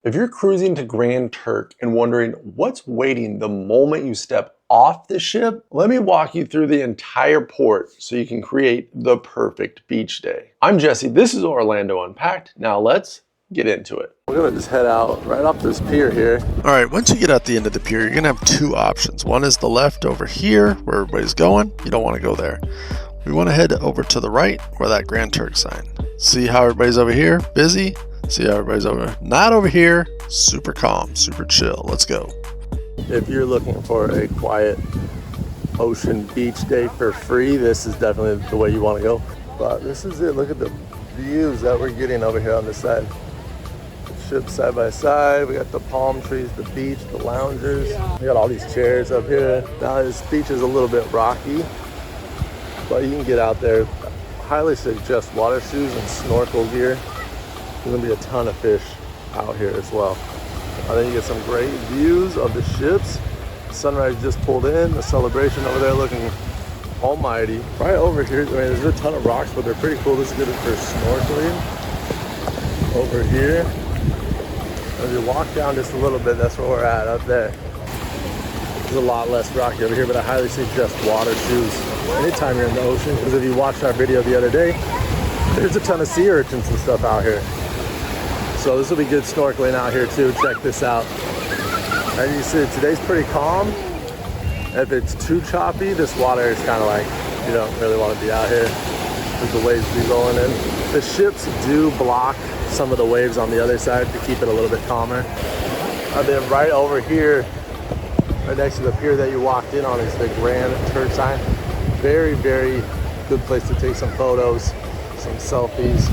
If you're cruising to Grand Turk and wondering what's waiting the moment you step off the ship, let me walk you through the entire port so you can create the perfect beach day. I'm Jesse, this is Orlando Unpacked. Now let's get into it. We're gonna just head out right off this pier here. All right, once you get out the end of the pier, you're gonna have two options. One is the left over here where everybody's going. You don't wanna go there. We wanna head over to the right where that Grand Turk sign. See how everybody's over here, busy? See how everybody's not over here, super calm, super chill. Let's go. If you're looking for a quiet ocean beach day for free, this is definitely the way you want to go. But this is it. Look at the views that we're getting over here on this side. The ship side by side. We got the palm trees, the beach, the loungers. We got all these chairs up here. Now this beach is a little bit rocky, but you can get out there. Highly suggest water shoes and snorkel gear. There's gonna be a ton of fish out here as well. Then you get some great views of the ships. Sunrise just pulled in, the Celebration over there looking almighty. Right over here, I mean, there's a ton of rocks, but they're pretty cool. This is good for snorkeling. Over here, as you walk down just a little bit, that's where we're at up there. There's a lot less rocky over here, but I highly suggest water shoes anytime you're in the ocean, because if you watched our video the other day, there's a ton of sea urchins and stuff out here. So this will be good snorkeling out here too. Check this out. As you see, today's pretty calm. If it's too choppy, this water is kind of like, you don't really want to be out here because the waves be rolling in. The ships do block some of the waves on the other side to keep it a little bit calmer. And then right over here, right next to the pier that you walked in on, is the Grand Turk sign. Very, very good place to take some photos, some selfies.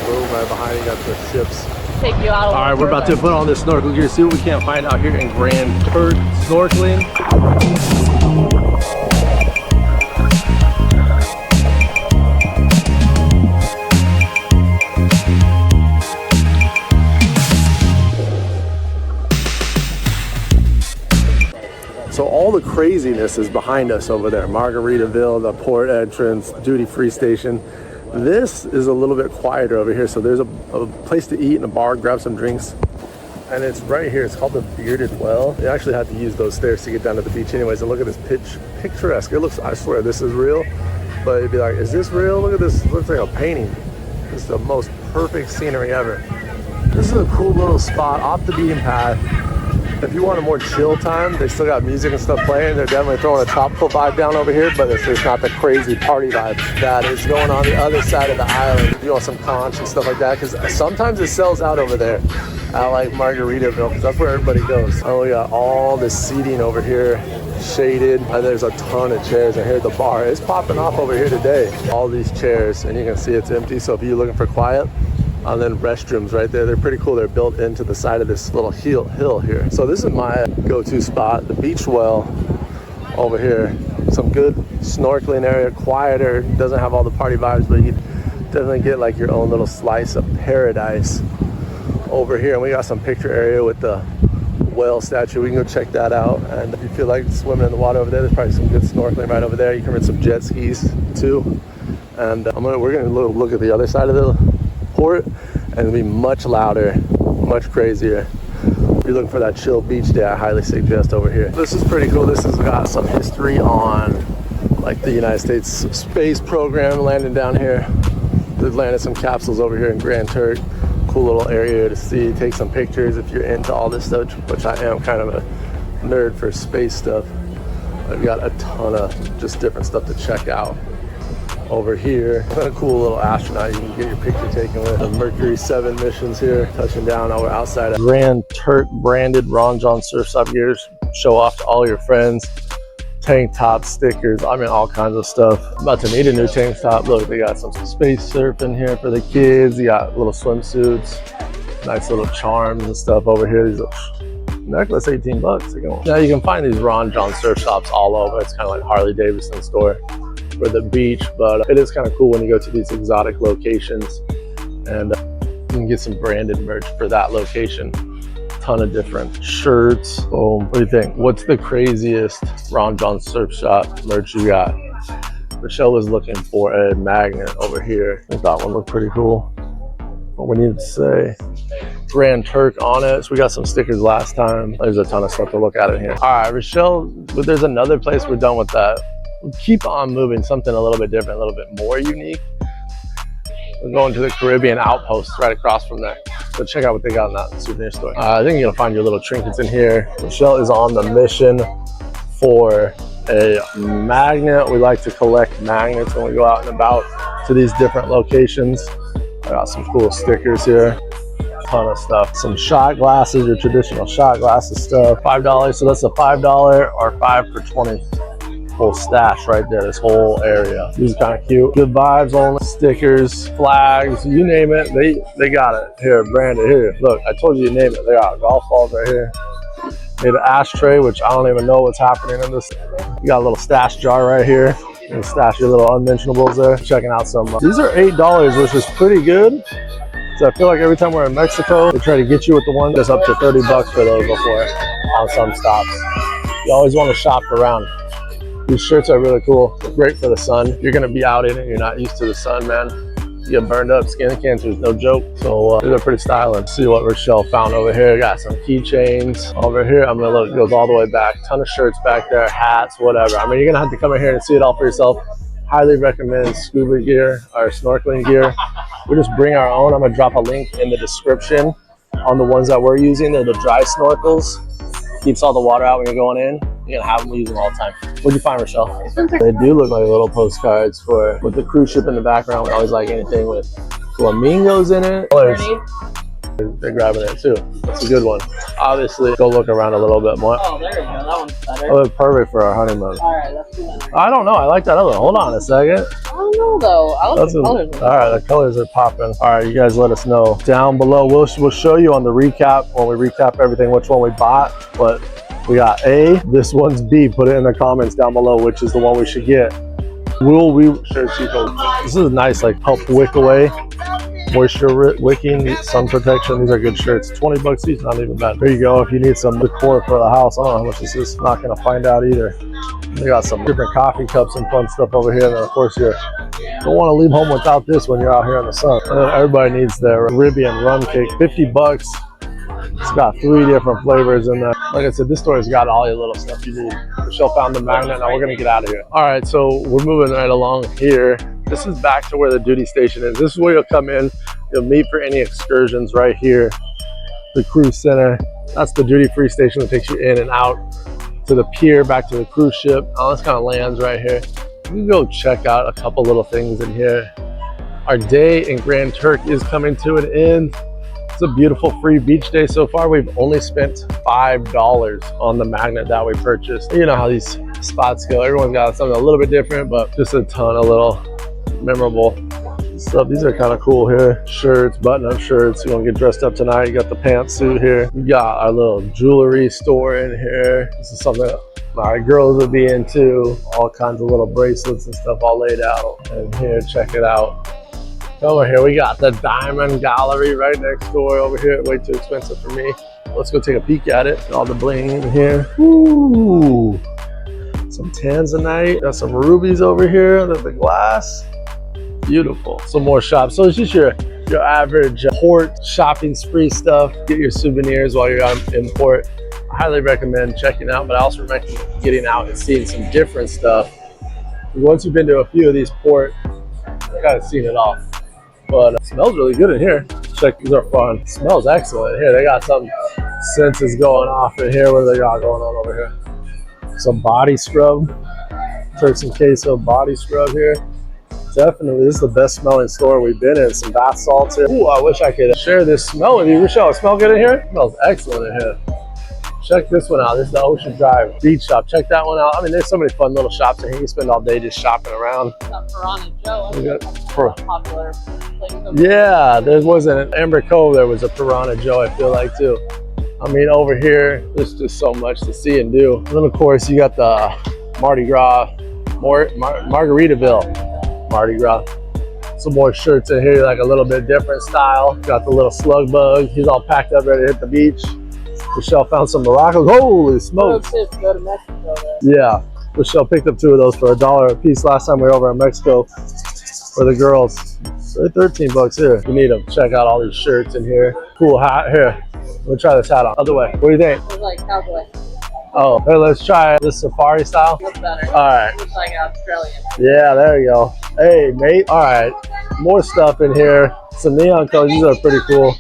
Boom, right behind you got the ships. Take you out. All right, we're about to put on this snorkel gear, see what we can find out here in Grand Turk snorkeling. So all the craziness is behind us over there. Margaritaville, the port entrance, duty-free station. This is a little bit quieter over here. So there's a place to eat and a bar, grab some drinks. And it's right here. It's called the Bearded Well. You actually have to use those stairs to get down to the beach anyways. And look at this picturesque. It looks, I swear this is real. But you'd be like, is this real? Look at this. It looks like a painting. This is the most perfect scenery ever. This is a cool little spot off the beaten path. If you want a more chill time, they still got music and stuff playing. They're definitely throwing a tropical vibe down over here, but it's not the crazy party vibe that is going on the other side of the island. If you want some conch and stuff like that, because sometimes it sells out over there at like Margaritaville, because that's where everybody goes. Oh, we got all this seating over here, shaded. There's a ton of chairs, and here the bar is popping off over here today. All these chairs, and you can see it's empty, so if you're looking for quiet, and then restrooms right there. They're pretty cool. They're built into the side of this little hill here. So this is my go-to spot, the beach well over here. Some good snorkeling area, quieter, doesn't have all the party vibes, but you definitely get like your own little slice of paradise over here. And we got some picture area with the whale statue. We can go check that out. And if you feel like swimming in the water over there, there's probably some good snorkeling right over there. You can rent some jet skis too. And we're gonna look at the other side of the port, and it'll be much louder, much crazier. If you're looking for that chill beach day, I highly suggest over here. This is pretty cool. This has got some history on like the United States space program landing down here. They've landed some capsules over here in Grand Turk. Cool little area to see, take some pictures if you're into all this stuff, which I am kind of a nerd for space stuff. I've got a ton of just different stuff to check out. Over here, a cool little astronaut you can get your picture taken with. The Mercury 7 missions here, touching down over outside of Grand Turk branded Ron John surf stop gears. Show off to all your friends. Tank top stickers, I mean all kinds of stuff. I'm about to need a new tank top. Look, they got some space surfing here for the kids. You got little swimsuits, nice little charms and stuff over here. These necklace, 18 bucks. Now you can find these Ron John surf shops all over. It's kind of like Harley Davidson store for the beach, but it is kind of cool when you go to these exotic locations, and you can get some branded merch for that location. Ton of different shirts. Boom. What do you think? What's the craziest Ron John surf shop merch you got? Michelle was looking for a magnet over here. I think that one looked pretty cool. What we need to say. Grand Turk on it. So we got some stickers last time. There's a ton of stuff to look at in here. All right, Rochelle, but there's another place we're done with that. We'll keep on moving, something a little bit different, a little bit more unique. We're going to the Caribbean Outpost right across from there. So check out what they got in that souvenir store. I think you're gonna find your little trinkets in here. Rochelle is on the mission for a magnet. We like to collect magnets when we go out and about to these different locations. I got some cool stickers here. Ton of stuff. Some shot glasses, your traditional shot glasses stuff. $5, so that's a $5 or 5 for 20. Full stash right there, this whole area. These are kind of cute. Good vibes only. Stickers, flags, you name it, they got it. Here, branded here. Look, I told you name it. They got golf balls right here. Made an ashtray, which I don't even know what's happening in this. You got a little stash jar right here. You can stash your little unmentionables there. Checking out some. These are $8, which is pretty good. So I feel like every time we're in Mexico, they try to get you with the one that's up to 30 bucks for those before on some stops. You always want to shop around. These shirts are really cool. They're great for the sun. You're gonna be out in it. You're not used to the sun, man. You get burned up. Skin cancer is no joke. So these are pretty stylish. See what Rochelle found over here. Got some keychains over here. I'm gonna look. It goes all the way back. Ton of shirts back there, hats, whatever. I mean, you're gonna have to come in here and see it all for yourself. Highly recommend scuba gear or snorkeling gear. We just bring our own. I'm gonna drop a link in the description on the ones that we're using. They're the dry snorkels. Keeps all the water out when you're going in. You're gonna have them, use them all the time. What'd you find, Rochelle? They do look like little postcards for with the cruise ship in the background. We always like anything with flamingos in it. They're grabbing it too. That's a good one. Obviously, go look around a little bit more. Oh, there you go. That one's better. Oh, it's perfect for our honeymoon. All right, let's do that. I don't know. I like that other one. Hold on a second. I don't know though. I like the colors. All right, the colors are popping. All right, you guys let us know down below. We'll show you on the recap when we recap everything which one we bought. But we got A. This one's B. Put it in the comments down below which is the one we should get. This is nice, like help wick away. Moisture wicking, sun protection. These are good shirts. 20 bucks each, not even bad. There you go. If you need some decor for the house, I don't know how much this is. Not gonna find out either. They got some different coffee cups and fun stuff over here. And then of course you don't want to leave home without this when you're out here in the sun. And then everybody needs their Caribbean rum cake. 50 bucks. It's got 3 different flavors in there. Like I said, this store has got all your little stuff you need. Michelle found the magnet. Now we're gonna get out of here. All right, so we're moving right along here. This is back to where the duty station is. This is where you'll come in. You'll meet for any excursions right here. The cruise center. That's the duty-free station that takes you in and out to the pier, back to the cruise ship. Oh, this kind of lands right here. You can go check out a couple little things in here. Our day in Grand Turk is coming to an end. It's a beautiful free beach day so far. We've only spent $5 on the magnet that we purchased. You know how these spots go. Everyone's got something a little bit different, but just a ton of little memorable stuff. These are kind of cool here. Shirts, button-up shirts. You want to get dressed up tonight? You got the pantsuit here. We got our little jewelry store in here. This is something that my girls would be into. All kinds of little bracelets and stuff all laid out. And here, check it out. Over here, we got the Diamond Gallery right next door over here. Way too expensive for me. Let's go take a peek at it. All the bling in here. Ooh, some tanzanite. Got some rubies over here. There's the glass. Beautiful. Some more shops. So it's just your average port shopping spree stuff. Get your souvenirs while you're in port. I highly recommend checking out, but I also recommend getting out and seeing some different stuff. Once you've been to a few of these ports, you've kind of seen it all. But it smells really good in here. Check, these are fun. It smells excellent here. They got some senses going off in here. What do they got going on over here? Some body scrub. Turks and queso body scrub here. Definitely, this is the best smelling store we've been in. Some bath salts here. Ooh, I wish I could share this smell with you. Rochelle, it smell good in here? It smells excellent in here. Check this one out. This is the Ocean Drive Beach Shop. Check that one out. I mean, there's so many fun little shops in here. You can spend all day just shopping around. Got Piranha Joe. Popular place over yeah, there was an Amber Cove. There was a Piranha Joe, I feel like, too. I mean, over here, there's just so much to see and do. And then, of course, you got the Mardi Gras, Margaritaville Mardi Gras. Some more shirts in here, like a little bit different style. Got the little slug bug. He's all packed up, ready to hit the beach. Michelle found some Moroccos. Holy smokes. Go to Mexico there. Yeah, Michelle picked up 2 of those for $1 a piece last time we were over in Mexico for the girls. So they're 13 bucks here. You need them. Check out all these shirts in here. Cool hat here. We'll try this hat on. Other way. What do you think? It's like cowboy. Oh, here, let's try this safari style. Looks better. All right. Looks like Australian. Yeah, there you go. Hey, mate. All right. More stuff in here. Some neon colors. These are pretty cool.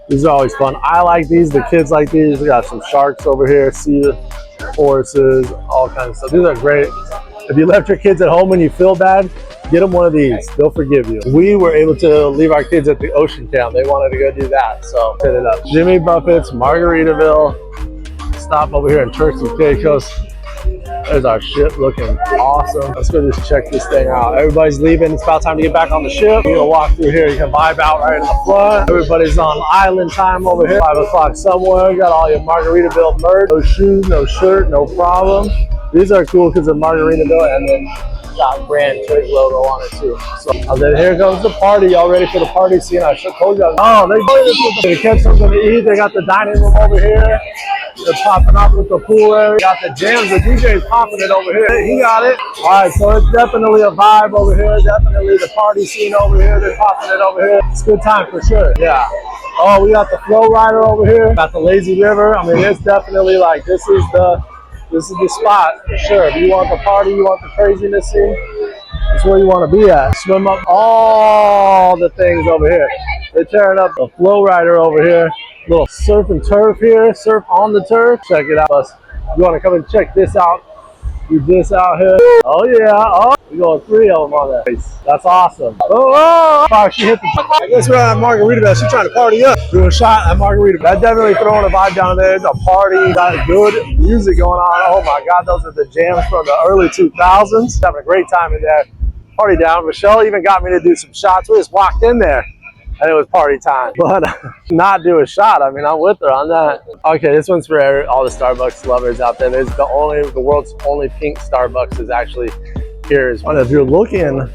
These are always fun. I like these. The kids like these. We got some sharks over here. Sea horses. All kinds of stuff. These are great. If you left your kids at home and you feel bad, get them one of these. They'll forgive you. We were able to leave our kids at the ocean camp. They wanted to go do that. So hit it up. Jimmy Buffett's, Margaritaville. Stop over here in Turks and Caicos. There's our ship looking awesome. Let's go just check this thing out. Everybody's leaving. It's about time to get back on the ship. You're gonna walk through here. You can vibe out right in the front. Everybody's on island time over here. 5 o'clock somewhere. You got all your Margaritaville merch. No shoes, no shirt, no problem. These are cool because they're Margaritaville and then got Grand Turk logo on it too. So then here comes the party. Y'all ready for the party scene? I should told you. Oh, they catch something to eat. They got the dining room over here. They're popping up with the pool area. Got the jams. The DJ's popping it over here. He got it. All right, so it's definitely a vibe over here. Definitely the party scene over here. They're popping it over here. It's a good time for sure. Yeah. Oh, we got the flow rider over here. Got the lazy river. I mean, it's definitely like this is the spot for sure. If you want the party, you want the craziness scene, that's where you want to be at. Swim up all the things over here. They're tearing up the flow rider over here. Little surf and turf here. Surf on the turf. Check it out. You want to come and check this out. Do this out here. Oh yeah. Oh, we got 3 of them on that. That's awesome. Oh, she hit the. I guess we're at Margaritaville. She's trying to party up. Do a shot at Margaritaville. That's definitely throwing a vibe down there. It's a party. Got good music going on. Oh my God, those are the jams from the early 2000s. Having a great time in there. Party down. Michelle even got me to do some shots. We just walked in there and it was party time. But not do a shot. I mean, I'm with her on that. Okay, this one's for all the Starbucks lovers out there. There's the world's only pink Starbucks is actually here. And if you're looking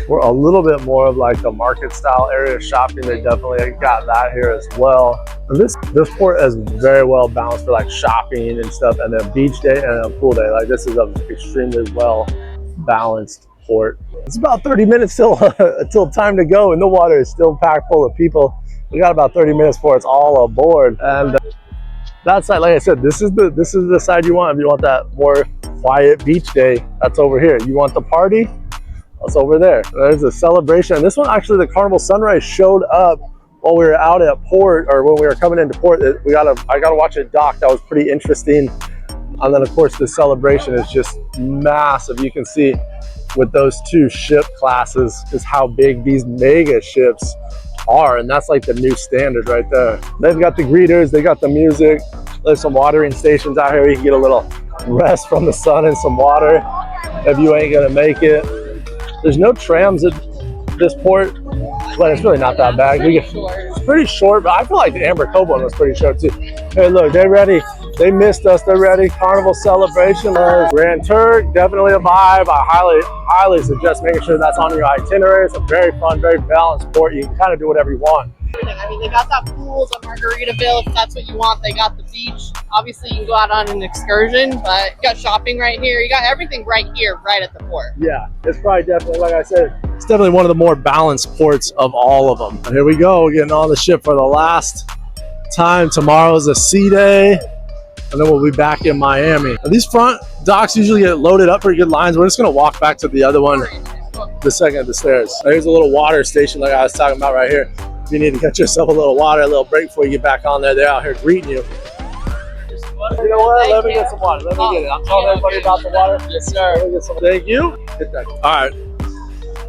for a little bit more of like the market style area shopping, they definitely got that here as well. And this port is very well balanced for like shopping and stuff, and then beach day and a pool day. Like this is an extremely well balanced port. It's about 30 minutes till time to go, and the water is still packed full of people. We got about 30 minutes before it's all aboard. And that side, like I said, this is the side you want. If you want that more quiet beach day, that's over here. You want the party, that's over there. There's a celebration. And this one, actually, the Carnival Sunrise showed up while we were out at port, or when we were coming into port. I gotta watch it dock. That was pretty interesting. And then of course the celebration is just massive. You can see with those 2 ship classes just how big these mega ships are, and that's like the new standard right there. They've got the greeters, they got the music. There's some watering stations out here. You can get a little rest from the sun and some water if you ain't gonna make it. There's no trams at this port, but it's really not that bad. It's pretty short, but I feel like the Amber Cove one was pretty short too. Hey, look, they're ready. They missed us. They're ready. Carnival Celebration. Grand Turk, definitely a vibe. I highly suggest making sure that's on your itinerary. It's a very fun, very balanced port. You can kind of do whatever you want. I mean, they got that pool at Margaritaville if that's what you want. They got the beach. Obviously, you can go out on an excursion, but you got shopping right here. You got everything right here, right at the port. Yeah, it's probably definitely, like I said, it's definitely one of the more balanced ports of all of them. And here we go, getting on the ship for the last time. Tomorrow's a sea day, and then we'll be back in Miami. And these front docks usually get loaded up pretty good lines. We're just gonna walk back to the other one the second of the stairs. There's a little water station like I was talking about right here. If you need to get yourself a little water, a little break before you get back on there, they're out here greeting you. You know what? Let me get some water. Let me get it. I'm telling everybody about the water. Yes, sir. Let me get some. Thank you. Hit that. All right.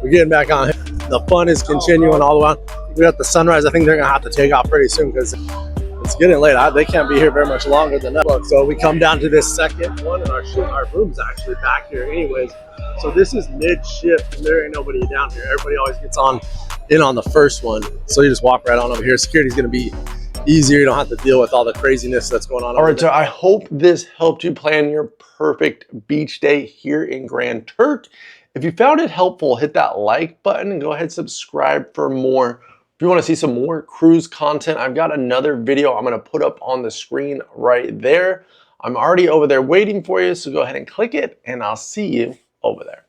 We're getting back on here. The fun is continuing all the way on. We got the sunrise. I think they're going to have to take off pretty soon because it's getting late. They can't be here very much longer than that. So we come down to this second one, and our room's actually back here anyways. So this is mid-ship, and there ain't nobody down here. Everybody always gets in on the first one. So you just walk right on over here. Security's going to be easier. You don't have to deal with all the craziness that's going on. All right, so I hope this helped you plan your perfect beach day here in Grand Turk. If you found it helpful, hit that like button and go ahead and subscribe for more. If you want to see some more cruise content, I've got another video I'm going to put up on the screen right there. I'm already over there waiting for you, so go ahead and click it, and I'll see you over there.